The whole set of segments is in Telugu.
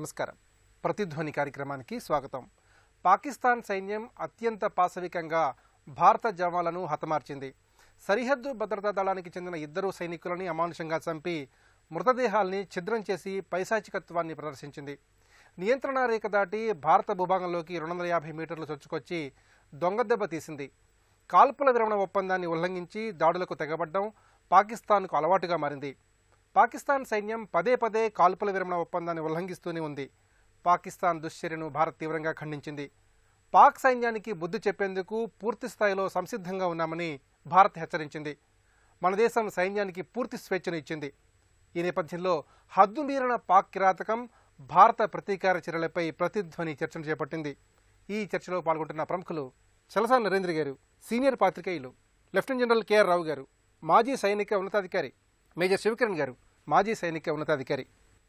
నమస్కారం. ప్రతిధ్వని కార్యక్రమానికి స్వాగతం. పాకిస్తాన్ సైన్యం అత్యంత పాశవికంగా భారత జవాన్లను హతమార్చింది. సరిహద్దు భద్రతా దళానికి చెందిన 2 సైనికులని అమానుషంగా చంపి మృతదేహాల్ని ఛిద్రం చేసి పైశాచికత్వాన్ని ప్రదర్శించింది. నియంత్రణ రేఖ దాటి భారత భూభాగంలోకి 250 మీటర్లు చొచ్చుకొచ్చి దొంగదెబ్బ తీసింది. కాల్పుల విరమణ ఒప్పందాన్ని ఉల్లంఘించి దాడులకు తెగబడ్డం పాకిస్తాన్కు అలవాటుగా మారింది. పాకిస్తాన్ సైన్యం పదే పదే కాల్పుల విరమణ ఒప్పందాన్ని ఉల్లంఘిస్తూనే ఉంది. పాకిస్తాన్ దుశ్చర్యను భారత్ తీవ్రంగా ఖండించింది. పాక్ సైన్యానికి బుద్ధి చెప్పేందుకు పూర్తి స్థాయిలో సంసిద్ధంగా ఉన్నామని భారత్ హెచ్చరించింది. మన దేశం సైన్యానికి పూర్తి స్వేచ్ఛను ఇచ్చింది. ఈ నేపథ్యంలో హద్దు మీరిన పాక్ కిరాతకం, భారత ప్రతీకార చర్యలపై ప్రతిధ్వని చర్చను చేపట్టింది. ఈ చర్చలో పాల్గొంటున్న ప్రముఖులు చలసాని నరేంద్ర గారు, సీనియర్ పాత్రికేయులు లెఫ్టినెంట్ జనరల్ కెఆర్ రావు గారు, మాజీ సైనిక ఉన్నతాధికారి మేజర్ శివకిరణ్ గారు, మాజీ సైనిక ఉన్నతాధికారి,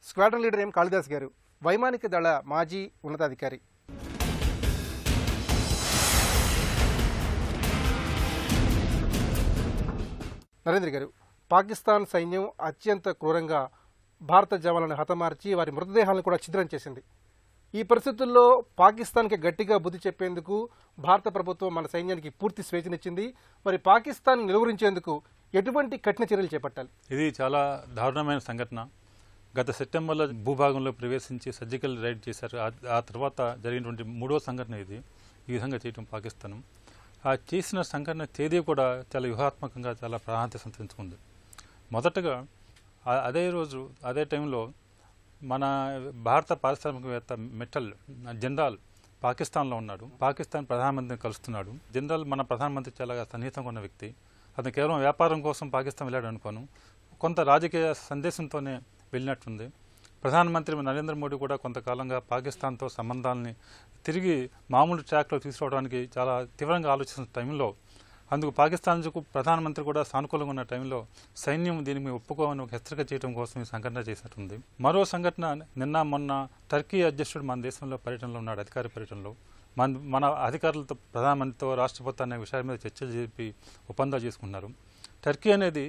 స్క్వాడ్రన్ లీడర్ ఎం కాళిదాస్ గారు, వైమానిక దళ మాజీ ఉన్నతాధికారి. నరేంద్ర గారు, పాకిస్తాన్ సైన్యం అత్యంత క్రూరంగా భారత జవాన్లను హతమార్చి వారి మృతదేహాలను కూడా ఛిద్రం చేసింది. ఈ పరిస్థితుల్లో పాకిస్తాన్కి గట్టిగా బుద్ధి చెప్పేందుకు భారత ప్రభుత్వం మన సైన్యానికి పూర్తి స్వేచ్ఛనిచ్చింది. మరి పాకిస్తాన్ నిలువరించేందుకు ఎటువంటి కఠిన చర్యలు చేపట్టాలి? ఇది చాలా దారుణమైన సంఘటన. గత సెప్టెంబర్లో భూభాగంలో ప్రవేశించి సర్జికల్ రైడ్ చేశారు. ఆ తర్వాత జరిగినటువంటి 3వ సంఘటన ఇది. ఈ విధంగా చేయటం పాకిస్తాన్. ఆ చేసిన సంఘటన తేదీ కూడా చాలా వ్యూహాత్మకంగా చాలా ప్రాధాన్యత సంతరించుకుంది. మొదటగా అదే రోజు అదే టైంలో మన భారత పారిశ్రామికవేత్త మిట్టల్ జనరల్ పాకిస్తాన్లో ఉన్నాడు. పాకిస్తాన్ ప్రధానమంత్రిని కలుస్తున్నాడు. జనరల్ మన ప్రధానమంత్రి చాలా సన్నిహితంగా ఉన్న వ్యక్తి. అతను కేవలం వ్యాపారం కోసం పాకిస్తాన్ వెళ్ళాడు అనుకోను, కొంత రాజకీయ సందేశంతోనే వెళ్ళినట్టుంది. ప్రధానమంత్రి నరేంద్ర మోడీ కూడా కొంతకాలంగా పాకిస్తాన్తో సంబంధాలని తిరిగి మామూలు ట్రాక్లో తీసుకురావడానికి చాలా తీవ్రంగా ఆలోచిస్తున్న టైంలో, అందుకు పాకిస్తాన్ ప్రధానమంత్రి కూడా సానుకూలంగా ఉన్న టైంలో సైన్యం దీనికి ఒప్పుకోమని ఒక హెచ్చరిక చేయడం కోసం ఈ సంఘటన చేసినట్టుంది. మరో సంఘటన నిన్న మొన్న టర్కీ అధ్యక్షుడు మన దేశంలో పర్యటనలో ఉన్నాడు. అధికార పర్యటనలో మన అధికారులతో ప్రధానమంత్రితో రాష్ట్రపతి అనే విషయాల మీద చర్చలు జరిపి ఒప్పందాలు చేసుకున్నారు. టర్కీ అనేది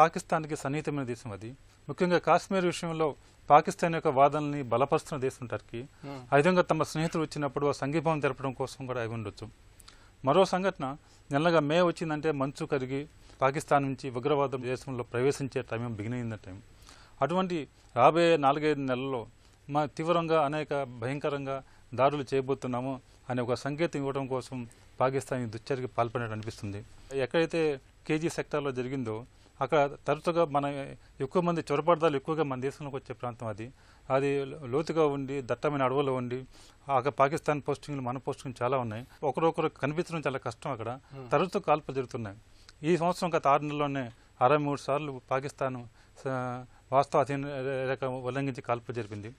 పాకిస్తాన్కి సన్నిహితమైన దేశం. అది ముఖ్యంగా కాశ్మీర్ విషయంలో పాకిస్తాన్ యొక్క వాదనల్ని బలపరుస్తున్న దేశం టర్కీ. ఆ విధంగా తమ స్నేహితులు వచ్చినప్పుడు సంఘీభావం తెలపడం కోసం కూడా అయి ఉండొచ్చు. మరో సంఘటన నెలగా మే వచ్చిందంటే మంచు కరిగి పాకిస్తాన్ నుంచి ఉగ్రవాద దేశంలో ప్రవేశించే టైం బిగినైన టైం. అటువంటి రాబోయే 4-5 నెలల్లో తీవ్రంగా అనేక భయంకరంగా దాడులు చేయబోతున్నాము అనే ఒక సంకేతం ఇవ్వడం కోసం పాకిస్తాన్ ఈ దుశ్చర్యకి పాల్పడినట్టు అనిపిస్తుంది. ఎక్కడైతే కేజీ సెక్టార్లో జరిగిందో అక్కడ తరచుగా మన ఎక్కువ మంది చొరబడ్డాలు ఎక్కువగా మన దేశంలోకి వచ్చే ప్రాంతం. అది లోతుగా ఉండి దట్టమైన అడవుల్లో ఉండి అక్కడ పాకిస్తాన్ పోస్టింగ్లు మన పోస్టింగ్లు చాలా ఉన్నాయి. ఒకరొకరు కనిపించడం చాలా కష్టం. అక్కడ తరచు కాల్పులు జరుగుతున్నాయి. ఈ సంవత్సరం గత 6 నెలల్లోనే 63 సార్లు పాకిస్తాన్ వాస్తవ అధీన రేఖ ఉల్లంఘించి కాల్పులు జరిపింది.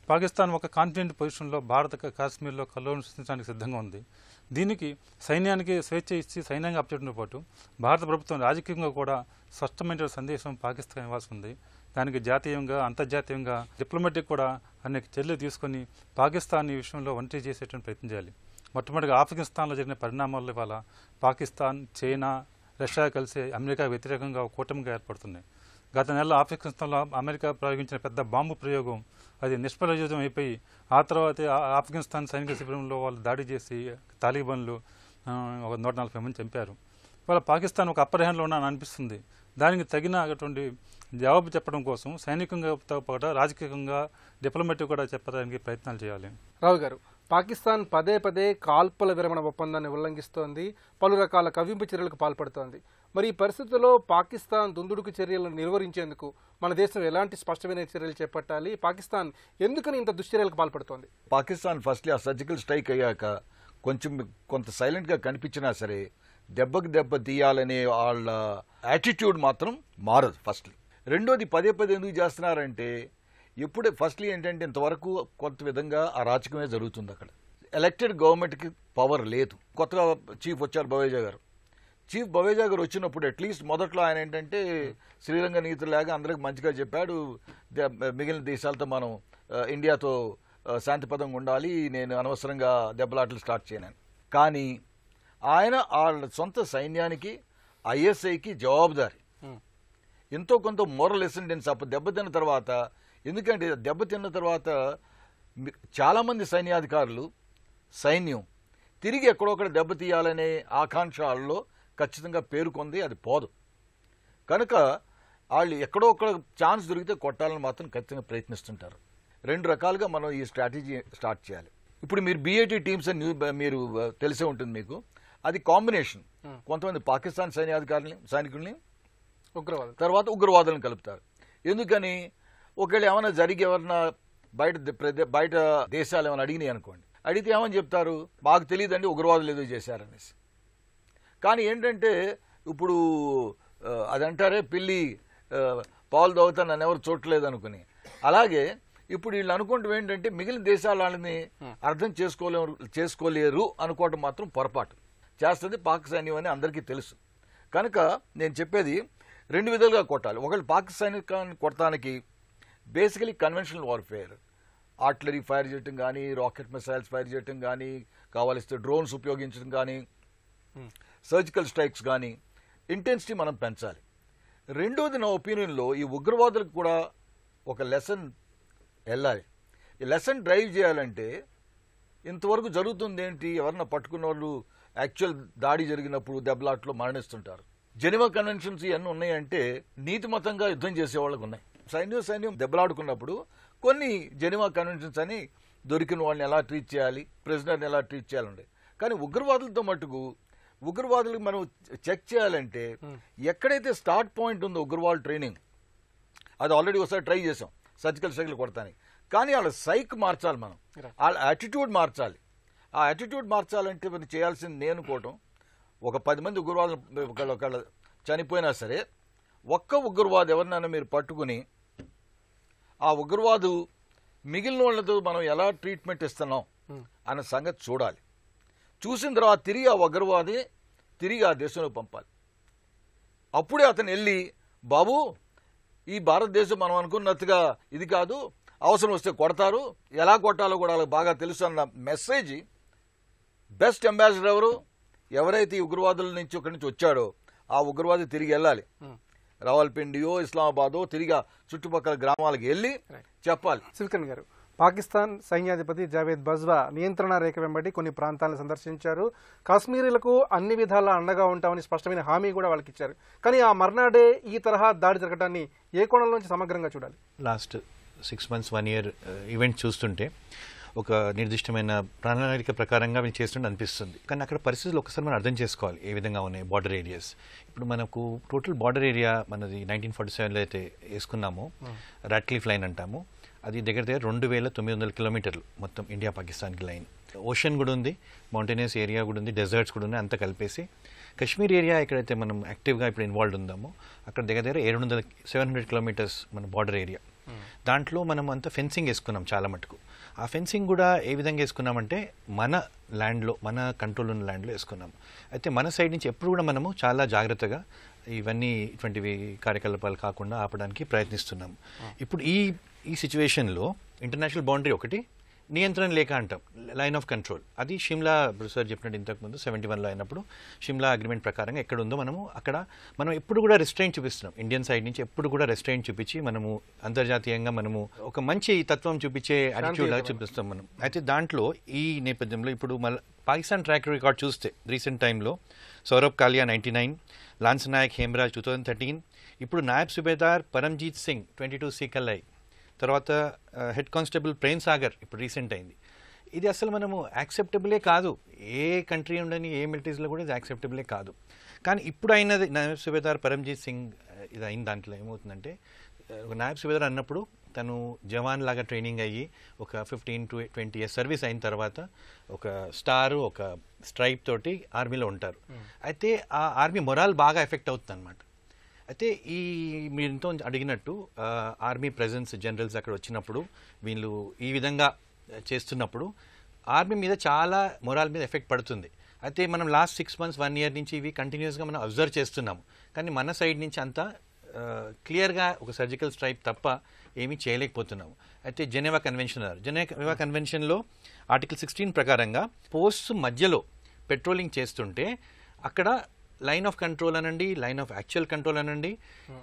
పాకిస్తాన్ ఒక కాన్ఫిడెంట్ పొజిషన్లో భారత కాశ్మీర్లో కల్లోలను సృష్టించడానికి సిద్ధంగా ఉంది. దీనికి సైన్యానికి స్వేచ్ఛ ఇచ్చి సైన్యంగా అప్పచెప్పడంతో పాటు భారత ప్రభుత్వం రాజకీయంగా కూడా స్పష్టమైన సందేశం పాకిస్తాన్ ఇవ్వాల్సి ఉంది. దానికి జాతీయంగా అంతర్జాతీయంగా డిప్లొమాటిక్ కూడా అనేక చర్యలు తీసుకుని పాకిస్తాన్ ఈ విషయంలో ఒంటరి చేసేటువంటి ప్రయత్నం చేయాలి. మొట్టమొదటిగా ఆఫ్ఘనిస్తాన్లో జరిగిన పరిణామాల వల్ల పాకిస్తాన్, చైనా, రష్యా కలిసి అమెరికా వ్యతిరేకంగా కూటమిగా ఏర్పడుతున్నాయి. గత నెల ఆఫ్ఘనిస్తాన్లో అమెరికా ప్రయోగించిన పెద్ద బాంబు ప్రయోగం అది నిష్ఫలజీతం అయిపోయి ఆ తర్వాత ఆఫ్ఘనిస్తాన్ సైనిక శిబిరంలో వాళ్ళు దాడి చేసి తాలిబాన్లు 140 మంది చంపారు. వాళ్ళ పాకిస్తాన్ ఒక అప్పర్ హ్యాండ్లో ఉన్నానని అనిపిస్తుంది. దానికి తగినటువంటి జవాబు చెప్పడం కోసం సైనికంగా పాటు రాజకీయంగా డిప్లొమాటిక్ కూడా చెప్పడానికి ప్రయత్నాలు చేయాలి. రావు గారు, పాకిస్తాన్ పదే పదే కాల్పుల విరమణ ఒప్పందాన్ని ఉల్లంఘిస్తోంది, పలు రకాల కవ్వింపు చర్యలకు పాల్పడుతోంది. మరి ఈ పరిస్థితుల్లో పాకిస్తాన్ దుందుడుకు చర్యలను నిర్వహించేందుకు మన దేశం ఎలాంటి స్పష్టమైన చర్యలు చేపట్టాలి? పాకిస్తాన్ ఎందుకని ఇంత దుశ్చర్యలకు పాల్పడుతోంది? పాకిస్తాన్ ఫస్ట్లీ ఆ సర్జికల్ స్ట్రైక్ అయ్యాక కొంత సైలెంట్గా కనిపించినా సరే దెబ్బకి దెబ్బ తీయాలనే వాళ్ళ యాటిట్యూడ్ మాత్రం మారదు. ఫస్ట్లీ. రెండోది పదే పదే ఎందుకు చేస్తున్నారంటే ఎప్పుడే ఫస్ట్లీ ఏంటంటే ఇంతవరకు కొంత విధంగా అరాచకమే జరుగుతుంది. అక్కడ ఎలక్టెడ్ గవర్నమెంట్కి పవర్ లేదు. కొత్తగా చీఫ్ వచ్చారు బవేజా గారు. చీఫ్ బవేజా గారు వచ్చినప్పుడు అట్లీస్ట్ మొదట్లో ఆయన ఏంటంటే శ్రీలంక నీతులాగా అందరికి మంచిగా చెప్పాడు, మిగిలిన దేశాలతో మనం ఇండియాతో శాంతిపదంగా ఉండాలి, నేను అనవసరంగా దెబ్బలాటలు స్టార్ట్ చేయను. కానీ ఆయన వాళ్ళ సొంత సైన్యానికి ఐఎస్ఐకి జవాబుదారి. ఎంతో కొంత మోరల్ ఎసెండెన్స్ అప్పుడు దెబ్బతిన్న తర్వాత, ఎందుకంటే దెబ్బతిన్న తర్వాత చాలామంది సైన్యాధికారులు సైన్యం తిరిగి ఎక్కడొక్కడ దెబ్బతీయాలనే ఆకాంక్షల్లో ఖచ్చితంగా పేరుకొంది, అది పోదు. కనుక వాళ్ళు ఎక్కడో ఒక ఛాన్స్ దొరికితే కొట్టాలని మాత్రం ఖచ్చితంగా ప్రయత్నిస్తుంటారు. 2 రకాలుగా మనం ఈ స్ట్రాటజీ స్టార్ట్ చేయాలి. ఇప్పుడు మీరు BAT టీమ్స్ అని మీరు తెలిసే ఉంటుంది మీకు. అది కాంబినేషన్. కొంతమంది పాకిస్తాన్ సైనికుల్ని తర్వాత ఉగ్రవాదులను కలుపుతారు. ఎందుకని? ఒకవేళ ఏమైనా ఎవరన్నా బయట దేశాలు ఏమైనా అడిగినాయి అనుకోండి, అడిగితే ఏమని చెప్తారు, మాకు తెలియదండి ఉగ్రవాదులు ఏదో చేశారనేసి. కానీ ఏంటంటే ఇప్పుడు అదంటారే పిల్లి పాలు తాగుతా నన్ను ఎవరు చూడలేదు అనుకుని, అలాగే ఇప్పుడు వీళ్ళు అనుకుంటాం ఏంటంటే మిగిలిన దేశాల వాళ్ళని అర్థం చేసుకోలేరు అనుకోవటం మాత్రం పొరపాటు. చేస్తుంది పాక్ సైన్యం అని అందరికీ తెలుసు. కనుక నేను చెప్పేది 2 విధాలుగా కొట్టాలి. ఒకళ్ళు పాకిస్తాన్ కొట్టడానికి basically conventional warfare, artillery fire చేయటం కానీ, రాకెట్ మిసైల్స్ ఫైర్ చేయటం కానీ, కావాల్సిన డ్రోన్స్ ఉపయోగించడం కానీ, సర్జికల్ స్ట్రైక్స్ కానీ ఇంటెన్సిటీ మనం పెంచాలి. రెండోది నా ఒపీనియన్లో ఈ ఉగ్రవాదులకు కూడా ఒక లెసన్ వెళ్ళాలి. ఈ లెసన్ డ్రైవ్ చేయాలంటే ఇంతవరకు జరుగుతుంది ఏంటి, ఎవరన్నా పట్టుకున్న వాళ్ళు యాక్చువల్ దాడి జరిగినప్పుడు దెబ్బలాట్లో మరణిస్తుంటారు. జెనీవా కన్వెన్షన్స్ ఇవన్నీ ఉన్నాయంటే నీతిమతంగా యుద్ధం చేసే వాళ్ళకు ఉన్నాయి. సైన్యం దెబ్బలాడుకున్నప్పుడు కొన్ని జెనీవా కన్వెన్షన్స్ అని దొరికిన వాళ్ళని ఎలా ట్రీట్ చేయాలి, ప్రిజనర్ని ఎలా ట్రీట్ చేయాలండి. కానీ ఉగ్రవాదులతో మట్టుకు ఉగ్రవాదులకు మనం చెక్ చేయాలంటే ఎక్కడైతే స్టార్ట్ పాయింట్ ఉందో ఉగ్రవాద ట్రైనింగ్, అది ఆల్రెడీ ఒకసారి ట్రై చేసాం సర్జికల్ స్ట్రైక్లు కొడతానికి. కానీ వాళ్ళ సైక్ మార్చాలి, మనం వాళ్ళ యాటిట్యూడ్ మార్చాలి. ఆ యాటిట్యూడ్ మార్చాలంటే మనం చేయాల్సింది నేను అనుకోవటం, ఒక 10 మంది ఉగ్రవాదులు ఒకళ్ళ చనిపోయినా సరే ఒక్క ఉగ్రవాదు ఎవరినైనా మీరు పట్టుకుని ఆ ఉగ్రవాదు మిగిలిన వాళ్ళతో మనం ఎలా ట్రీట్మెంట్ ఇస్తున్నాం అన్న సంగతి చూడాలి. చూసిన తర్వాత తిరిగి ఆ ఉగ్రవాది తిరిగి ఆ దేశంలో పంపాలి. అప్పుడే అతను వెళ్ళి, బాబు ఈ భారతదేశం మనం అనుకున్నట్టుగా ఇది కాదు, అవసరం వస్తే కొడతారు, ఎలా కొట్టాలో కూడా వాళ్ళకి బాగా తెలుసు అన్న మెసేజ్. బెస్ట్ అంబాసిడర్ ఎవరైతే ఈ ఉగ్రవాదుల నుంచి ఒకరి నుంచి వచ్చాడో ఆ ఉగ్రవాది తిరిగి వెళ్ళాలి. రావల్పిండియో ఇస్లామాబాదో తిరిగి చుట్టుపక్కల గ్రామాలకు వెళ్ళి చెప్పాలి. సిల్కన్ గారు, పాకిస్తాన్ సైన్యాధిపతి జావేద్ బజ్వా నియంత్రణ రేఖ వెంబడి కొన్ని ప్రాంతాలను సందర్శించారు. కాశ్మీరీలకు అన్ని విధాలా అండగా ఉంటామని స్పష్టమైన హామీ కూడా వాళ్ళకి ఇచ్చారు. కానీ ఆ మర్నాడే ఈ తరహా దాడి జరగడాన్ని ఏ కోణంలోంచి సమగ్రంగా చూడాలి? లాస్ట్ 6 months 1 year ఈవెంట్ చూస్తుంటే ఒక నిర్దిష్టమైన ప్రణాళిక ప్రకారంగా మేము చేస్తుంటే అనిపిస్తుంది. కానీ అక్కడ పరిస్థితులు ఒకసారి మనం అర్థం చేసుకోవాలి ఏ విధంగా ఉన్నాయి బార్డర్ ఏరియాస్. ఇప్పుడు మనకు టోటల్ బార్డర్ ఏరియా మనది 1947లో అయితే వేసుకున్నామో రాట్క్లిఫ్ లైన్ అంటాము, అది దగ్గర 2900 కిలోమీటర్లు మొత్తం ఇండియా పాకిస్తాన్కి లైన్. ఓషన్ కూడా ఉంది, మౌంటైనస్ ఏరియా కూడా ఉంది, డెజర్ట్స్ కూడా ఉన్నాయి, అంతా కలిపేసి కశ్మీర్ ఏరియా ఎక్కడైతే మనం యాక్టివ్గా ఇప్పుడు ఇన్వాల్వ్ ఉందామో అక్కడ దగ్గర 700 కిలోమీటర్స్ మన బార్డర్ ఏరియా. దాంట్లో మనం అంతా ఫెన్సింగ్ వేసుకున్నాం చాలా మటుకు. ఆ ఫెన్సింగ్ కూడా ఏ విధంగా వేసుకున్నామంటే మన ల్యాండ్లో, మన కంట్రోల్ ఉన్న ల్యాండ్లో వేసుకున్నాం. అయితే మన సైడ్ నుంచి ఎప్పుడు కూడా మనము చాలా జాగ్రత్తగా ఇవన్నీ ఇటువంటివి కార్యకలాపాలు కాకుండా ఆపడానికి ప్రయత్నిస్తున్నాం. ఇప్పుడు ఈ సిచ్యువేషన్లో ఇంటర్నేషనల్ బౌండరీ ఒకటి, నియంత్రణ లేక అంటాం లైన్ ఆఫ్ కంట్రోల్. అది షిమ్లా సార్ చెప్పినట్టు ఇంతకుముందు 71లో అయినప్పుడు షిమ్లా అగ్రిమెంట్ ప్రకారంగా ఎక్కడ ఉందో మనం ఎప్పుడు కూడా రెస్ట్రైంట్ చూపిస్తున్నాం. ఇండియన్ సైడ్ నుంచి ఎప్పుడు కూడా రెస్ట్రైంట్ చూపించి మనము అంతర్జాతీయంగా మనము ఒక మంచి తత్వం చూపించే యాటిట్యూడ్ లాగా చూపిస్తాం మనం. అయితే దాంట్లో ఈ నేపథ్యంలో ఇప్పుడు పాకిస్తాన్ ట్రాక్ రికార్డ్ చూస్తే రీసెంట్ టైంలో సౌరభ్ కాలియా 99, లాన్స్ నాయక్ హేమరాజ్ 2013, ఇప్పుడు నాయబ్ సుబేదార్ పరంజీత్ సింగ్ 22 CKLI, తర్వాత హెడ్ కానిస్టేబుల్ ప్రేమ్ సాగర్ ఇప్పుడు రీసెంట్ అయింది. ఇది అసలు మనము యాక్సెప్టబులే కాదు, ఏ కంట్రీ ఉండని ఏ మిలిటరీస్లో కూడా ఇది యాక్సెప్టబులే కాదు. కానీ ఇప్పుడు అయినది నాయబ్ సుబేదార్ పరంజీత్ సింగ్ ఇది అయిన దాంట్లో ఏమవుతుందంటే, నాయబ్ సుబేదార్ అన్నప్పుడు తను జవాన్ లాగా ట్రైనింగ్ అయ్యి ఒక 15 to 20 years సర్వీస్ అయిన తర్వాత ఒక స్టారు ఒక స్ట్రైప్ తోటి ఆర్మీలో ఉంటారు. అయితే ఆ ఆర్మీ మొరాల్ బాగా ఎఫెక్ట్ అవుతుంది అనమాట. అయితే మీరు ఎంతో అడిగినట్టు ఆర్మీ ప్రెజెన్స్ జనరల్స్ అక్కడ వచ్చినప్పుడు వీళ్ళు ఈ విధంగా చేస్తున్నప్పుడు ఆర్మీ మీద చాలా మొరాల్ మీద ఎఫెక్ట్ పడుతుంది. అయితే మనం లాస్ట్ 6 months 1 year నుంచి ఇవి కంటిన్యూస్గా మనం అబ్జర్వ్ చేస్తున్నాము. కానీ మన సైడ్ నుంచి అంతా క్లియర్గా ఒక సర్జికల్ స్ట్రైక్ తప్ప ఏమీ చేయలేకపోతున్నాము. అయితే జెనీవా కన్వెన్షన్లో ఆర్టికల్ 16 ప్రకారంగా పోస్ట్ మధ్యలో పెట్రోలింగ్ చేస్తుంటే అక్కడ లైన్ ఆఫ్ కంట్రోల్ అనండి, లైన్ ఆఫ్ యాక్చువల్ కంట్రోల్ అనండి,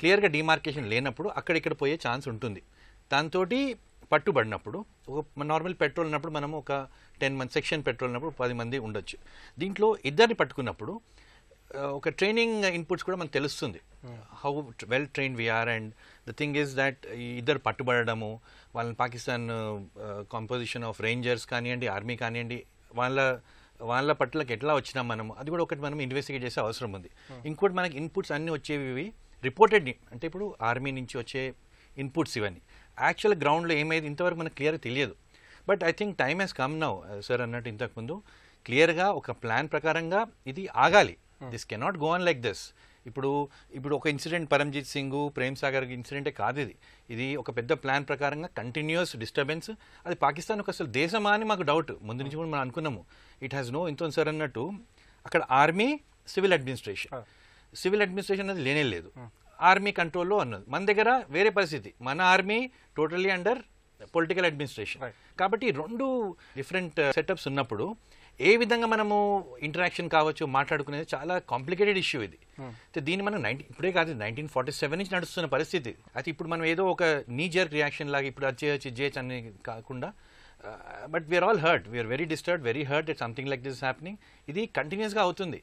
క్లియర్గా డిమార్కేషన్ లేనప్పుడు అక్కడిక్కడ పోయే ఛాన్స్ ఉంటుంది. దాంతో పట్టుబడినప్పుడు ఒక నార్మల్ పెట్రోల్ ఉన్నప్పుడు మనం ఒక 10 మంది సెక్షన్ పెట్రోల్ ఉన్నప్పుడు 10 మంది ఉండొచ్చు. దీంట్లో ఇద్దరిని పట్టుకున్నప్పుడు ఒక ట్రైనింగ్ ఇన్పుట్స్ కూడా మనకు తెలుస్తుంది how well trained we are. And the thing is that ఇద్దరు పట్టుబడము, వాళ్ళని పాకిస్తాన్ కాంపోజిషన్ ఆఫ్ రేంజర్స్ కానివ్వండి, ఆర్మీ కానివ్వండి, వాళ్ళ పట్లకి ఎట్లా వచ్చినాం మనం, అది కూడా ఒకటి మనం ఇన్వెస్టిగేట్ చేసే అవసరం ఉంది. ఇంకోటి మనకి ఇన్పుట్స్ అన్నీ వచ్చేవి రిపోర్టెడ్, అంటే ఇప్పుడు ఆర్మీ నుంచి వచ్చే ఇన్పుట్స్ ఇవన్నీ. యాక్చువల్ గ్రౌండ్లో ఏమైంది ఇంతవరకు మనకు క్లియర్గా తెలియదు. But I think time has come now sir అన్నట్టు ఇంతకుముందు క్లియర్గా ఒక ప్లాన్ ప్రకారంగా ఇది ఆగాలి. This cannot go on like this. ఇప్పుడు ఒక ఇన్సిడెంట్ పరంజిత్ సింగ్, ప్రేమ్ సాగర్ ఇన్సిడెంటే కాదు, ఇది ఒక పెద్ద ప్లాన్ ప్రకారంగా కంటిన్యూస్ డిస్టర్బెన్స్. అది పాకిస్తాన్ ఒక అసలు దేశమా అని మాకు డౌట్ ముందు నుంచి కూడా మనం అనుకున్నాము. ఇట్ హ్యాస్ నో ఇంతో సార్ అన్నట్టు అక్కడ ఆర్మీ సివిల్ అడ్మినిస్ట్రేషన్ అనేది లేనే లేదు, ఆర్మీ కంట్రోల్లో అన్నది. మన దగ్గర వేరే పరిస్థితి, మన army totally under political administration. కాబట్టి 2 డిఫరెంట్ సెటప్స్ ఉన్నప్పుడు ఏ విధంగా మనము ఇంటరాక్షన్ కావచ్చు మాట్లాడుకునేది చాలా కాంప్లికేటెడ్ ఇష్యూ ఇది. దీన్ని మనం ఇప్పుడే కాదు 1947 నుంచి నడుస్తున్న పరిస్థితి. అయితే ఇప్పుడు మనం ఏదో ఒక నీ జర్క్ రియాక్షన్ లాగా ఇప్పుడు అది చేయొచ్చు అని కాకుండా, but we are all hurt, we are very disturbed, very hurt at something like this happening. ఇది కంటిన్యూస్గా అవుతుంది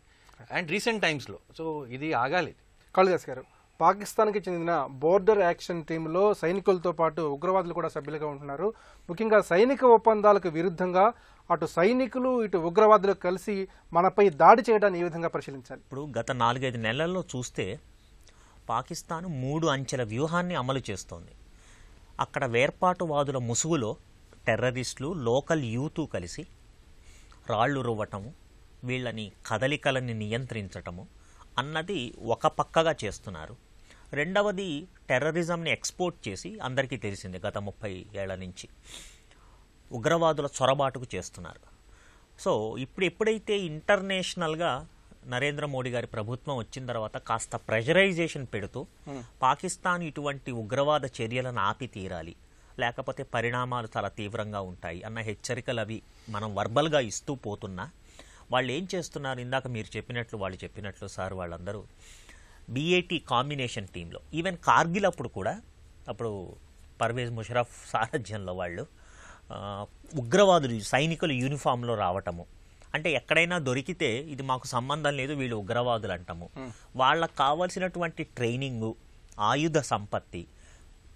అండ్ రీసెంట్ టైమ్స్లో. సో ఇది ఆగాలి. కాళిదాస్ గారు, పాకిస్తాన్కి చెందిన బోర్డర్ యాక్షన్ టీంలో సైనికులతో పాటు ఉగ్రవాదులు కూడా సభ్యులుగా ఉంటున్నారు. ముఖ్యంగా సైనిక ఒప్పందాలకు విరుద్ధంగా అటు సైనికులు ఇటు ఉగ్రవాదులు కలిసి మనపై దాడి చేయడాన్ని ఈ విధంగా పరిశీలించాలి. ఇప్పుడు గత 4-5 నెలల్లో చూస్తే పాకిస్తాన్ 3 అంచెల వ్యూహాన్ని అమలు చేస్తోంది. అక్కడ వేర్పాటువాదుల ముసుగులో టెర్రరిస్టులు, లోకల్ యూత్ కలిసి రాళ్లు రువ్వటము, వీళ్ళని కదలికలని నియంత్రించటము అన్నది ఒక పక్కగా చేస్తున్నారు. రెండవది టెర్రరిజంని ఎక్స్పోర్ట్ చేసి అందరికీ తెలిసిందే గత 30 ఏళ్ల నుంచి ఉగ్రవాదుల చొరబాటుకు చేస్తున్నారు. సో ఇప్పుడు ఎప్పుడైతే ఇంటర్నేషనల్గా నరేంద్ర మోడీ గారి ప్రభుత్వం వచ్చిన తర్వాత కాస్త ప్రెషరైజేషన్ పెడుతూ పాకిస్తాన్ ఇటువంటి ఉగ్రవాద చర్యలను ఆపి తీరాలి, లేకపోతే పరిణామాలు చాలా తీవ్రంగా ఉంటాయి అన్న హెచ్చరికలు అవి మనం వర్బల్గా ఇస్తూ పోతున్నా వాళ్ళు ఏం చేస్తున్నారు, ఇందాక మీరు చెప్పినట్లు వాళ్ళు చెప్పినట్లు సార్, వాళ్ళందరూ BAT కాంబినేషన్ టీంలో ఈవెన్ కార్గిల్ అప్పుడు కూడా అప్పుడు పర్వేజ్ ముషరఫ్ సారథ్యంలో వాళ్ళు ఉగ్రవాదులు సైనికులు యూనిఫామ్లో రావటము, అంటే ఎక్కడైనా దొరికితే ఇది మాకు సంబంధం లేదు వీళ్ళు ఉగ్రవాదులు అంటాము, వాళ్ళకు కావాల్సినటువంటి ట్రైనింగు, ఆయుధ సంపత్తి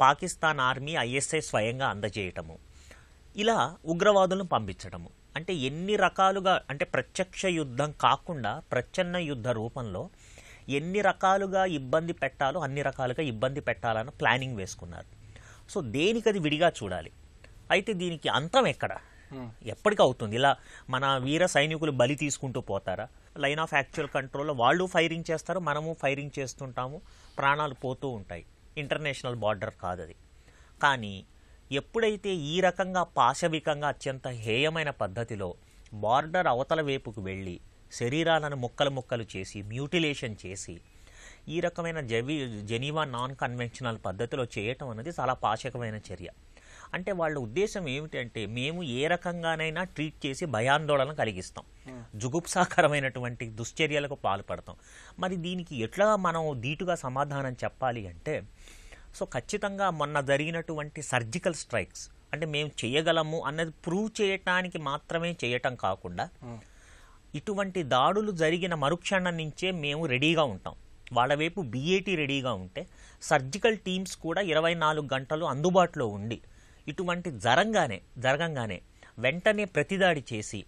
పాకిస్తాన్ ఆర్మీ ISI స్వయంగా అందజేయటము, ఇలా ఉగ్రవాదులను పంపించటము. అంటే ఎన్ని రకాలుగా, అంటే ప్రత్యక్ష యుద్ధం కాకుండా ప్రచ్ఛన్న యుద్ధ రూపంలో ఎన్ని రకాలుగా ఇబ్బంది పెట్టాలో అన్ని రకాలుగా ఇబ్బంది పెట్టాలని ప్లానింగ్ వేసుకున్నారు. సో దేనికది విడిగా చూడాలి. అయితే దీనికి అంతం ఎక్కడ, ఎప్పటికి అవుతుంది? ఇలా మన వీర సైనికులు బలి తీసుకుంటూ పోతారా? లైన్ ఆఫ్ యాక్చువల్ కంట్రోల్లో వాళ్ళు ఫైరింగ్ చేస్తారు, మనము ఫైరింగ్ చేస్తుంటాము, ప్రాణాలు పోతూ ఉంటాయి. ఇంటర్నేషనల్ బార్డర్ కాదది. కానీ ఎప్పుడైతే ఈ రకంగా పాశవికంగా అత్యంత హేయమైన పద్ధతిలో బార్డర్ అవతల వైపుకు వెళ్ళి శరీరాలను ముక్కలు చేసి మ్యూటిలేషన్ చేసి ఈ రకమైన జెనీవా నాన్ కన్వెన్షనల్ పద్ధతిలో చేయటం అనేది చాలా పాశకమైన చర్య. అంటే వాళ్ళ ఉద్దేశం ఏమిటంటే మేము ఏ రకంగానైనా ట్రీట్ చేసి భయాందోళన కలిగిస్తాం, జుగుప్సాకరమైనటువంటి దుశ్చర్యలకు పాల్పడతాం. మరి దీనికి ఎట్లా మనం ధీటుగా సమాధానం చెప్పాలి అంటే, సో ఖచ్చితంగా మొన్న జరిగినటువంటి సర్జికల్ స్ట్రైక్స్ అంటే మేము చేయగలము అన్నది ప్రూవ్ చేయటానికి మాత్రమే చేయటం కాకుండా ఇటువంటి దాడులు జరిగిన మరుక్షణం నుంచే మేము రెడీగా ఉంటాం. వాళ్ళ వైపు BAT రెడీగా ఉంటే సర్జికల్ టీమ్స్ కూడా 24 గంటలు అందుబాటులో ఉండి ఇటువంటి జరగంగానే వెంటనే ప్రతిదాడి చేసి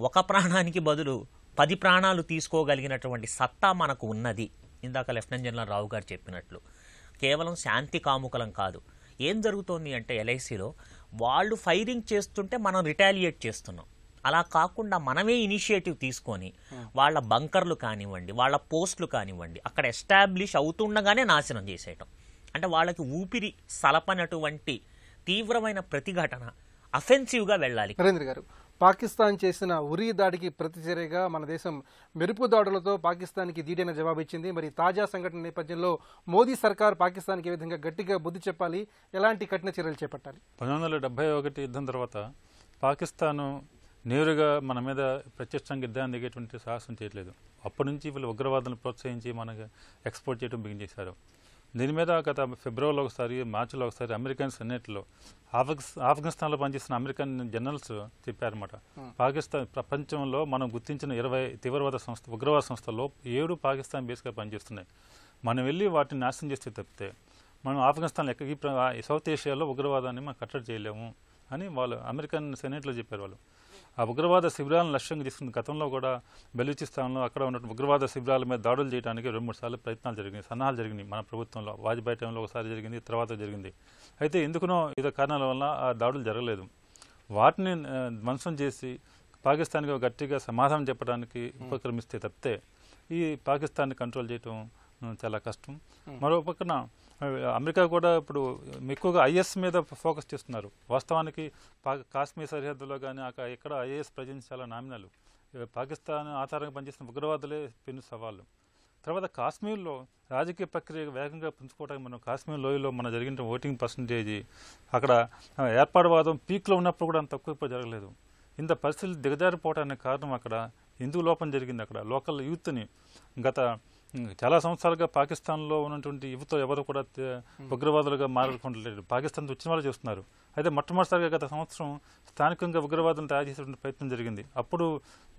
ఒక ప్రాణానికి బదులు 10 ప్రాణాలు తీసుకోగలిగినటువంటి సత్తా మనకు ఉన్నది. ఇందాక లెఫ్టినెంట్ జనరల్ రావు గారు చెప్పినట్లు కేవలం శాంతి కాముకలం కాదు. ఏం జరుగుతోంది అంటే LICలో వాళ్ళు ఫైరింగ్ చేస్తుంటే మనం రిటాలియేట్ చేస్తున్నాం. అలా కాకుండా మనమే ఇనిషియేటివ్ తీసుకొని వాళ్ళ బంకర్లు కానివ్వండి, వాళ్ళ పోస్టులు కానివ్వండి అక్కడ ఎస్టాబ్లిష్ అవుతుండగానే నాశనం చేసేయటం. అంటే వాళ్ళకి ఊపిరి సలపనటువంటి తీవ్రమైన ప్రతిఘటన అఫెన్సివ్గా వెళ్ళాలి. నరేంద్ర గారు, పాకిస్తాన్ చేసిన ఉరీ దాడికి ప్రతిచర్యగా మన దేశం మెరుపు దాడులతో పాకిస్తాన్కి ధీటైన జవాబిచ్చింది. మరి తాజా సంఘటన నేపథ్యంలో మోదీ సర్కార్ పాకిస్తాన్కి ఏ విధంగా గట్టిగా బుద్ధి చెప్పాలి, ఎలాంటి కఠిన చర్యలు చేపట్టాలి? 1971 యుద్ధం తర్వాత పాకిస్తాను నేరుగా మన మీద ప్రత్యక్షంగా యుద్ధాన్ని దిగేటువంటి సాహసం చేయట్లేదు. అప్పటి నుంచి వీళ్ళు ఉగ్రవాదులను ప్రోత్సహించి మనకు ఎక్స్పోర్ట్ చేయడం బిగిన్ చేశారు. దీని మీద గత ఫిబ్రవరిలో ఒకసారి, మార్చిలో ఒకసారి అమెరికన్ సెనేట్లో ఆఫ్ఘనిస్తాన్లో పనిచేసిన అమెరికన్ జనరల్స్ చెప్పారన్నమాట. పాకిస్తాన్ ప్రపంచంలో మనం గుర్తించిన 20 ఉగ్రవాద సంస్థల్లో 7 పాకిస్తాన్ బేస్గా పనిచేస్తున్నాయి. మనం వెళ్ళి వాటిని నాశనం చేస్తే తప్పితే మనం ఆఫ్ఘనిస్తాన్లో ఈ సౌత్ ఏషియాలో ఉగ్రవాదాన్ని మనం కట్టడి చేయలేము అని వాళ్ళు అమెరికన్ సెనేట్లో చెప్పారు. వాళ్ళు ఆ ఉగ్రవాద శిబిరాలను లక్ష్యంగా తీసుకున్న గతంలో కూడా బెలూచిస్తాన్లో అక్కడ ఉన్న ఉగ్రవాద శిబిరాల మీద దాడులు చేయడానికి 2-3 సార్లు ప్రయత్నాలు జరిగినాయి, సన్నాహాలు జరిగినాయి. మన ప్రభుత్వంలో వాజ్పేయి టైంలో ఒకసారి జరిగింది, తర్వాత జరిగింది. అయితే ఎందుకునో ఏదో కారణాల వల్ల ఆ దాడులు జరగలేదు. వాటిని ధ్వంసం చేసి పాకిస్తాన్కి గట్టిగా సమాధానం చెప్పడానికి ఉపక్రమిస్తే తప్పితే ఈ పాకిస్తాన్ని కంట్రోల్ చేయటం చాలా కష్టం. మరో పక్కన అమెరికా కూడా ఇప్పుడు ఎక్కువగా ఐఎస్ మీద ఫోకస్ చేస్తున్నారు. వాస్తవానికి కాశ్మీర్ సరిహద్దులో కానీ ఎక్కడ ఐఏఎస్ ప్రజెన్స్ చాలా నామినల్. పాకిస్తాన్ ఆధారంగా పనిచేస్తున్న ఉగ్రవాదులే పెను సవాళ్ళు. తర్వాత కాశ్మీర్లో రాజకీయ ప్రక్రియ వేగంగా పుంజుకోవడానికి మనం కాశ్మీర్ లోయలో మన జరిగిన ఓటింగ్ పర్సంటేజ్ అక్కడ ఏర్పాటువాదం పీక్లో ఉన్నప్పుడు కూడా అంత తక్కువ జరగలేదు. ఇంత పరిస్థితులు దిగజారిపోవడానికి కారణం అక్కడ హిందూ లోపం జరిగింది. అక్కడ లోకల్ యూత్ని గత చాలా సంవత్సరాలుగా పాకిస్తాన్లో ఉన్నటువంటి యువత ఎవరు కూడా ఉగ్రవాదులుగా మారకుంటలేరు. పాకిస్తాన్ వచ్చిన వాళ్ళు చేస్తున్నారు. అయితే మొట్టమొదటిసారిగా గత సంవత్సరం స్థానికంగా ఉగ్రవాదులను తయారు చేసేటువంటి ప్రయత్నం జరిగింది. అప్పుడు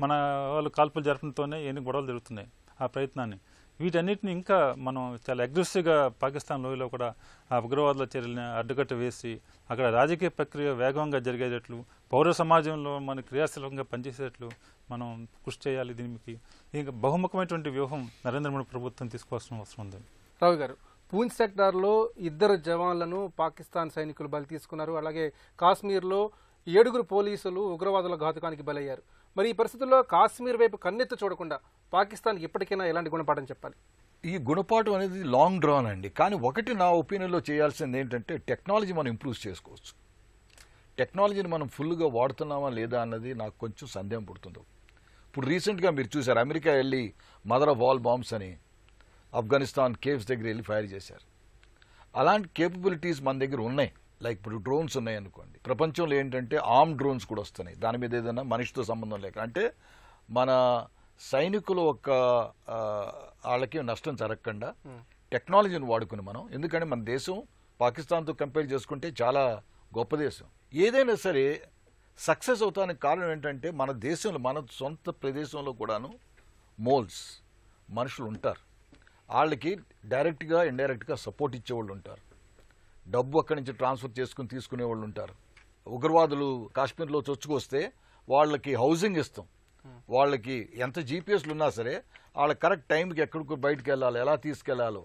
మన వాళ్ళు కాల్పులు జరపడంతోనే ఎన్ని గొడవలు జరుగుతున్నాయి. ఆ ప్రయత్నాన్ని వీటన్నిటిని ఇంకా మనం చాలా అగ్రెసివ్గా పాకిస్తాన్ లోయలో కూడా ఆ ఉగ్రవాదుల చర్యలని అడ్డుకట్ట వేసి అక్కడ రాజకీయ ప్రక్రియ వేగంగా జరిగేటట్లు, పౌర సమాజంలో మన క్రియాశీలకంగా పనిచేసేటట్లు మనం కృషి చేయాలి. దీనికి ఇంకా బహుముఖమైనటువంటి వ్యూహం నరేంద్ర మోడీ ప్రభుత్వం తీసుకోవాల్సిన అవసరం ఉంది. రావు గారు, పూంచ్ సెక్టార్లో 2 జవాన్లను పాకిస్తాన్ సైనికులు బలి తీసుకున్నారు. అలాగే కాశ్మీర్లో 7 పోలీసులు ఉగ్రవాదుల ఘాతుకానికి బలయ్యారు. మరి ఈ పరిస్థితుల్లో కాశ్మీర్ వైపు కన్నెత్తి చూడకుండా పాకిస్తాన్కి ఇప్పటికైనా ఎలాంటి గుణపాఠం చెప్పాలి? ఈ గుణపాఠం అనేది లాంగ్ డ్రాన్ అండి. కానీ ఒకటి నా ఒపీనియన్లో చేయాల్సింది ఏంటంటే టెక్నాలజీ మనం ఇంప్రూవ్ చేసుకోవచ్చు. టెక్నాలజీని మనం ఫుల్గా వాడుతున్నామా లేదా అన్నది నాకు కొంచెం సందేహం పుడుతుంది. ఇప్పుడు రీసెంట్గా మీరు చూసారు, అమెరికా వెళ్ళి మదర్ ఆఫ్ ఆల్ బాంబ్స్ అని ఆఫ్ఘనిస్తాన్ కేవ్స్ దగ్గర వెళ్ళి ఫైర్ చేశారు. అలాంటి కేపబిలిటీస్ మన దగ్గర ఉన్నాయి. లైక్ ఇప్పుడు డ్రోన్స్ ఉన్నాయి అనుకోండి. ప్రపంచంలో ఏంటంటే ఆర్మ్ డ్రోన్స్ కూడా వస్తున్నాయి. దాని మీద ఏదైనా మనిషితో సంబంధం లేక, అంటే మన సైనికులు వాళ్ళకి నష్టం జరగకుండా టెక్నాలజీని వాడుకుని మనం, ఎందుకంటే మన దేశం పాకిస్తాన్తో కంపేర్ చేసుకుంటే చాలా గొప్ప దేశం. ఏదైనా సరే సక్సెస్ అవుతానికి కారణం ఏంటంటే మన దేశంలో, మన సొంత ప్రదేశంలో కూడాను మోల్స్ మనుషులు ఉంటారు. వాళ్ళకి డైరెక్ట్గా ఇండైరెక్ట్గా సపోర్ట్ ఇచ్చేవాళ్ళు ఉంటారు. డబ్బు అక్కడి నుంచి ట్రాన్స్ఫర్ చేసుకుని తీసుకునే వాళ్ళు ఉంటారు. ఉగ్రవాదులు కాశ్మీర్లో చొచ్చుకొస్తే వాళ్ళకి హౌసింగ్ ఇస్తాం. వాళ్ళకి ఎంత జీపీఎస్లు ఉన్నా సరే వాళ్ళకి కరెక్ట్ టైంకి ఎక్కడికి బయటకు వెళ్ళాలి, ఎలా తీసుకెళ్లాలో,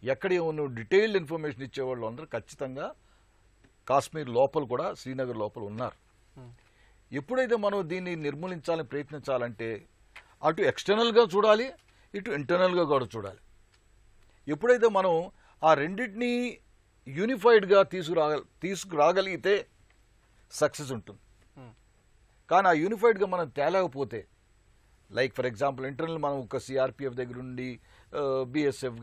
ఎక్కడ ఉన్న డీటెయిల్డ్ ఇన్ఫర్మేషన్ ఇచ్చేవాళ్ళు అందరూ ఖచ్చితంగా కాశ్మీర్ లోపల కూడా, శ్రీనగర్ లోపల ఉన్నారు. ఎప్పుడైతే మనం దీన్ని నిర్మూలించాలని ప్రయత్నించాలంటే అటు ఎక్స్టర్నల్గా చూడాలి, ఇటు ఇంటర్నల్గా కూడా చూడాలి. ఎప్పుడైతే మనం ఆ రెండింటినీ యూనిఫైడ్గా తీసుకురాగలిగితే సక్సెస్ ఉంటుంది. కానీ ఆ యూనిఫైడ్గా మనం తేలేకపోతే, లైక్ ఫర్ ఎగ్జాంపుల్ ఇంటర్నల్ మనం ఒక సిఆర్పిఎఫ్ దగ్గర ఉండి బిఎస్ఎఫ్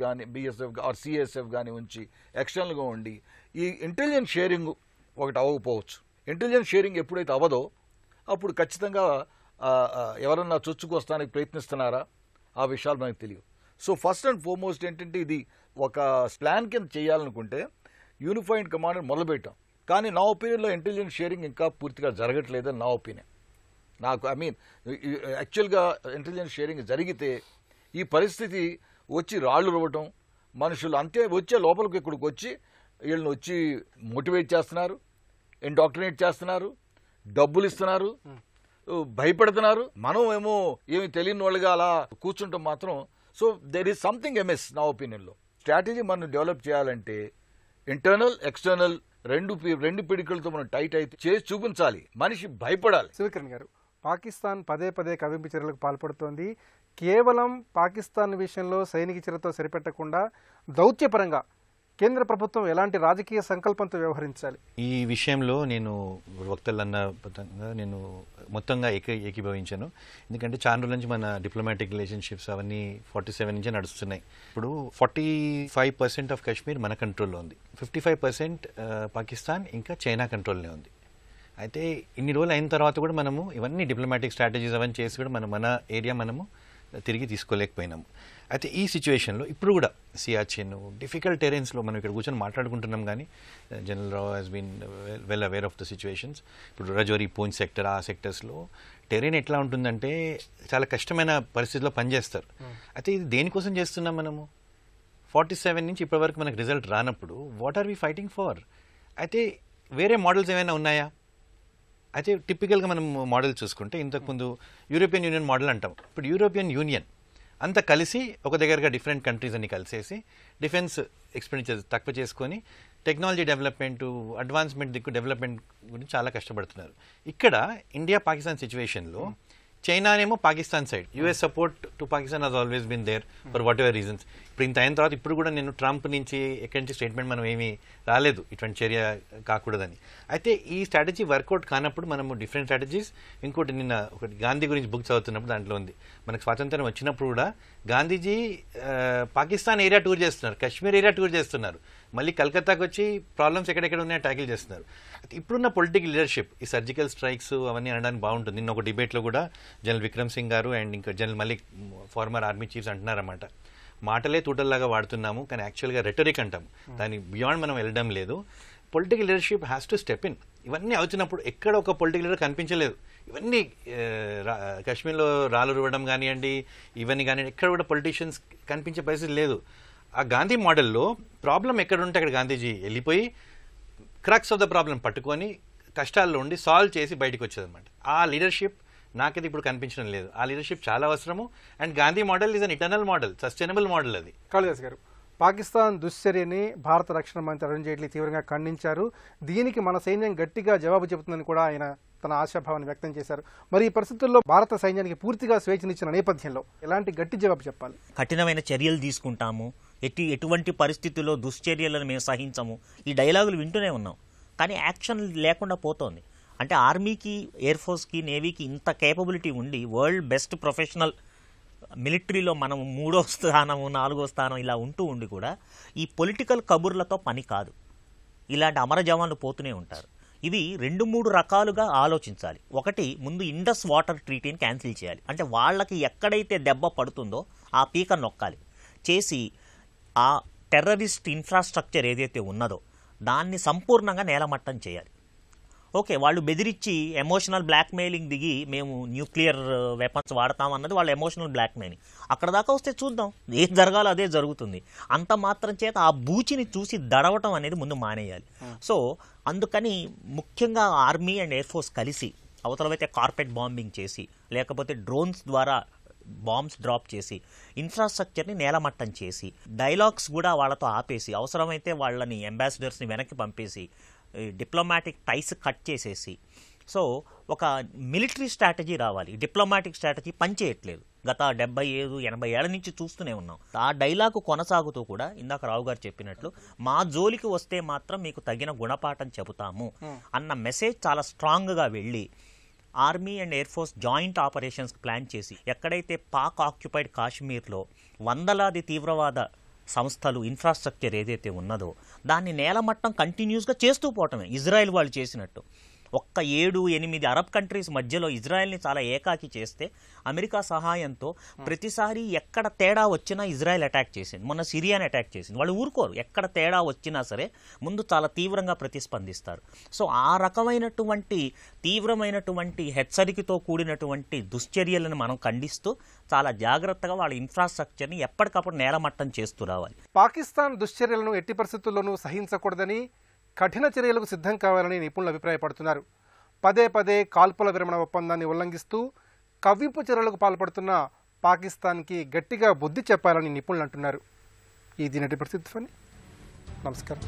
ఆర్ సిఎస్ఎఫ్ కానీ ఉంచి ఎక్స్టర్నల్గా ఉండి ఈ ఇంటెలిజెన్స్ షేరింగ్ ఒకటి అవ్వకపోవచ్చు. ఇంటెలిజెన్స్ షేరింగ్ ఎప్పుడైతే అవ్వదో అప్పుడు ఖచ్చితంగా ఎవరన్నా చొచ్చుకొస్తానికి ప్రయత్నిస్తున్నారా ఆ విషయాలు మనకు తెలియదు. సో ఫస్ట్ అండ్ ఫార్మోస్ట్ ఏంటంటే ఇది ఒక ప్లాన్ కింద చేయాలనుకుంటే యూనిఫైడ్ కమాండ్ మొదలుపెట్టాం. కానీ నా ఒపీనియన్లో ఇంటెలిజెన్స్ షేరింగ్ ఇంకా పూర్తిగా జరగట్లేదని నా ఒపీనియన్. నాకు యాక్చువల్గా ఇంటెలిజెన్స్ షేరింగ్ జరిగితే ఈ పరిస్థితి వచ్చి రాళ్ళు రువ్వటం, మనుషులు అంతే వచ్చే లోపలికి ఇక్కడికి వచ్చి వీళ్ళని వచ్చి మోటివేట్ చేస్తున్నారు, ఇండాక్ట్రినేట్ చేస్తున్నారు, డబ్బులు ఇస్తున్నారు, భయపెడుతున్నారు. మనం ఏమో ఏమి తెలియని వాళ్ళుగా అలా కూర్చుంటాం మాత్రం. సో దెర్ ఈజ్ సంథింగ్ ఎమిస్ నా ఒపీనియన్లో. స్ట్రాటజీ మనం డెవలప్ చేయాలంటే ఇంటర్నల్ ఎక్స్టర్నల్ రెండు పిడికలతో మనం టైట్ అయితే చేసి చూపించాలి, మనిషి భయపడాలి. శివకిరణ్ గారు, పాకిస్తాన్ పదే కవింపు చర్యలకు పాల్పడుతోంది. కేవలం పాకిస్తాన్ విషయంలో సైనిక చర్యతో సరిపెట్టకుండా దౌత్యపరంగా కేంద్ర ప్రభుత్వం ఎలాంటి రాజకీయ సంకల్పంతో వ్యవహరించాలి? ఈ విషయంలో నేను వక్తలన్న పరంగా నేను మొత్తంగా ఏకీభవించాను. ఎందుకంటే చాలా రోజుల నుంచి మన డిప్లొమాటిక్ రిలేషన్షిప్స్ అవన్నీ 47 నుంచే నడుస్తున్నాయి. ఇప్పుడు 45% ఆఫ్ కాశ్మీర్ మన కంట్రోల్లో ఉంది, 55% పాకిస్తాన్ ఇంకా చైనా కంట్రోల్నే ఉంది. అయితే ఇన్ని రోజులు అయిన తర్వాత కూడా మనము ఇవన్నీ డిప్లొమాటిక్ స్ట్రాటజీస్ అవన్నీ చేసి కూడా మన ఏరియా మనము తిరిగి తీసుకోలేకపోయినాము. అయితే ఈ సిచ్యువేషన్లో ఇప్పుడు కూడా సియాచిన్ డిఫికల్ట్ టెరెన్స్లో మనం ఇక్కడ కూర్చొని మాట్లాడుకుంటున్నాం, కానీ general Rao has been well aware of the situations. ఇప్పుడు రజౌరి, పూంచ్ సెక్టర్, ఆ సెక్టర్స్లో టెరెన్ ఎట్లా ఉంటుందంటే చాలా కష్టమైన పరిస్థితిలో పనిచేస్తారు. అయితే ఇది దేనికోసం చేస్తున్నాం మనము? 47 నుంచి ఇప్పటివరకు మనకు రిజల్ట్ రానప్పుడు what are we fighting for? అయితే వేరే మోడల్స్ ఏమైనా ఉన్నాయా? అయితే టిపికల్గా మనం మోడల్ చూసుకుంటే ఇంతకుముందు యూరోపియన్ యూనియన్ మోడల్ అంటాం. ఇప్పుడు యూరోపియన్ యూనియన్ అంతా కలిసి ఒక దగ్గరగా డిఫరెంట్ కంట్రీస్ అన్ని కలిసేసి డిఫెన్స్ ఎక్స్పెండిచర్ తక్కువ చేసుకొని టెక్నాలజీ డెవలప్మెంట్, అడ్వాన్స్మెంట్ దిక్కు డెవలప్మెంట్ గురించి చాలా కష్టపడుతున్నారు. ఇక్కడ ఇండియా పాకిస్తాన్ సిచ్యువేషన్లో చైనానేమో Pakistan side, US support to Pakistan has always been there for whatever reasons. ఇప్పుడు ఇంత అయిన తర్వాత ఇప్పుడు కూడా నేను ట్రంప్ నుంచి ఎక్కడి నుంచి స్టేట్మెంట్ మనం ఏమీ రాలేదు ఇటువంటి చర్య కాకూడదని. అయితే ఈ స్ట్రాటజీ వర్కౌట్ కానప్పుడు మనము డిఫరెంట్ స్ట్రాటజీస్, ఇంకోటి నిన్న ఒకటి గాంధీ గురించి బుక్ చదువుతున్నప్పుడు దాంట్లో ఉంది, మనకు స్వాతంత్రం వచ్చినప్పుడు కూడా గాంధీజీ పాకిస్తాన్ ఏరియా టూర్ చేస్తున్నారు, కశ్మీర్ ఏరియా టూర్ చేస్తున్నారు, మళ్ళీ కలకత్తాకి వచ్చి ప్రాబ్లమ్స్ ఎక్కడెక్కడ ఉన్నాయో ట్యాకిల్ చేస్తున్నారు. ఇప్పుడున్న పొలిటికల్ లీడర్షిప్ ఈ సర్జికల్ స్ట్రైక్స్ అవన్నీ అనడానికి బాగుంటుంది. నిన్న ఒక డిబేట్లో కూడా జనరల్ విక్రమ్ సింగ్ గారు అండ్ ఇంకా general Malik former army chiefs అంటున్నారన్నమాట, మాటలే తూటల్లాగా వాడుతున్నాము కానీ యాక్చువల్గా రెటరిక్ అంటాము, దాని బియాండ్ మనం వెళ్ళడం లేదు. Political leadership has to step in. ఇవన్నీ అవుతున్నప్పుడు ఎక్కడ ఒక పొలిటికల్ లీడర్ కనిపించలేదు. ఇవన్నీ కాశ్మీర్లో రాళ్ళు రువ్వడం కానివ్వండి, ఇవన్నీ కానివ్వండి, ఎక్కడ కూడా పొలిటీషియన్స్ కనిపించే పరిస్థితి లేదు. ఆ గాంధీ మోడల్లో ప్రాబ్లం ఎక్కడ ఉంటే అక్కడ గాంధీజీ వెళ్ళిపోయి క్రక్స్ ఆఫ్ ద ప్రాబ్లం పట్టుకొని కష్టాల్లో ఉండి సాల్వ్ చేసి బయటకు వచ్చేదన్నమాట. ఆ లీడర్షిప్ నాకైతే ఇప్పుడు కనిపించడం లేదు. ఆ లీడర్షిప్ చాలా అవసరము. And Gandhi model is an eternal model, sustainable model. అది కాళిదాస్ గారు, పాకిస్తాన్ దుశ్చర్యని భారత రక్షణ మంత్రి అరుణ్ జైట్లీ తీవ్రంగా ఖండించారు. దీనికి మన సైన్యం గట్టిగా జవాబు చెబుతుందని కూడా ఆయన తన ఆశాభావాన్ని వ్యక్తం చేశారు. మరి ఈ పరిస్థితుల్లో భారత సైన్యానికి పూర్తిగా స్వేచ్ఛనిచ్చిన నేపథ్యంలో ఎలాంటి గట్టి జవాబు చెప్పాలి? కఠినమైన చర్యలు తీసుకుంటాము, ఎటువంటి పరిస్థితుల్లో దుశ్చర్యలను మేము సహించము, ఈ డైలాగులు వింటూనే ఉన్నాం. కానీ యాక్షన్ లేకుండా పోతోంది. అంటే ఆర్మీకి, ఎయిర్ ఫోర్స్కి, నేవీకి ఇంత కేపబిలిటీ ఉండి వరల్డ్ బెస్ట్ ప్రొఫెషనల్ మిలిటరీలో మనం 3వ స్థానం 4వ స్థానం ఇలా ఉంటూ ఉండి కూడా ఈ పొలిటికల్ కబుర్లతో పని కాదు. ఇలాంటి అమర జవాన్లు పోతూనే ఉంటారు. ఇవి 2-3 రకాలుగా ఆలోచించాలి. ఒకటి, ముందు ఇండస్ వాటర్ ట్రీటీని క్యాన్సిల్ చేయాలి. అంటే వాళ్ళకి ఎక్కడైతే దెబ్బ పడుతుందో ఆ పీక నొక్కాలి. చేసి ఆ టెర్రరిస్ట్ ఇన్ఫ్రాస్ట్రక్చర్ ఏదైతే ఉన్నదో దాన్ని సంపూర్ణంగా నేలమట్టం చేయాలి. ఓకే, వాళ్ళు బెదిరించి ఎమోషనల్ బ్లాక్మెయిలింగ్ దిగి మేము న్యూక్లియర్ వెపన్స్ వాడతామన్నది వాళ్ళ ఎమోషనల్ బ్లాక్మెయిలింగ్. అక్కడ దాకా వస్తే చూద్దాం, ఏం జరగాలో అదే జరుగుతుంది. అంత మాత్రం చేత ఆ బూచిని చూసి దడవటం అనేది ముందు మానేయాలి. సో అందుకని ముఖ్యంగా ఆర్మీ అండ్ ఎయిర్ ఫోర్స్ కలిసి అవతలవైతే కార్పెట్ బాంబింగ్ చేసి, లేకపోతే డ్రోన్స్ ద్వారా బాంబ్స్ డ్రాప్ చేసి ఇన్ఫ్రాస్ట్రక్చర్ని నేలమట్టం చేసి, డైలాగ్స్ కూడా వాళ్ళతో ఆపేసి, అవసరమైతే వాళ్ళని అంబాసిడర్స్ని వెనక్కి పంపేసి, డిప్లొమాటిక్ టైస్ కట్ చేసేసి, సో ఒక మిలిటరీ స్ట్రాటజీ రావాలి. డిప్లొమాటిక్ స్ట్రాటజీ పనిచేయట్లేదు. గత 70-80 ఏళ్ల నుంచి చూస్తూనే ఉన్నాం. ఆ డైలాగు కొనసాగుతూ కూడా ఇందాక రావు గారు చెప్పినట్లు మా జోలికి వస్తే మాత్రం మీకు తగిన గుణపాఠం చెబుతాము అన్న మెసేజ్ చాలా స్ట్రాంగ్గా వెళ్ళి army and air force joint operations plan చేసి, ఎక్కడైతే పాక్ ఆక్యుపైడ్ కాశ్మీర్లో వందలాది తీవ్రవాద సంస్థలు ఇన్ఫ్రాస్ట్రక్చర్ ఏదైతే ఉన్నదో దాన్ని నేలమట్టం కంటిన్యూస్గా చేస్తూ పోవటమే ఇజ్రాయెల్ వాళ్ళు చేసినట్టు. ఒక్క 7-8 అరబ్ కంట్రీస్ మధ్యలో ఇజ్రాయెల్ని చాలా ఏకాకి చేస్తే అమెరికా సహాయంతో ప్రతిసారి ఎక్కడ తేడా వచ్చినా ఇజ్రాయెల్ అటాక్ చేసింది. మొన్న సిరియాని అటాక్ చేసింది. వాళ్ళు ఊరుకోరు. ఎక్కడ తేడా వచ్చినా సరే ముందు చాలా తీవ్రంగా ప్రతిస్పందిస్తారు. సో ఆ రకమైనటువంటి తీవ్రమైనటువంటి హెచ్చరికతో కూడినటువంటి దుశ్చర్యలను మనం ఖండిస్తూ చాలా జాగ్రత్తగా వాళ్ళ ఇన్ఫ్రాస్ట్రక్చర్ని ఎప్పటికప్పుడు నేలమట్టం చేస్తూ రావాలి. పాకిస్తాన్ దుశ్చర్యలను ఎట్టి పరిస్థితుల్లోనూ సహించకూడదని, కఠిన చర్యలకు సిద్ధం కావాలని నిపుణులు అభిప్రాయపడుతున్నారు. పదే కాల్పుల విరమణ ఒప్పందాన్ని ఉల్లంఘిస్తూ కవ్వింపు చర్యలకు పాల్పడుతున్న పాకిస్తాన్కి గట్టిగా బుద్ధి చెప్పాలని నిపుణులు అంటున్నారు. ఇది నేటి పరిస్థితి. నమస్కారం.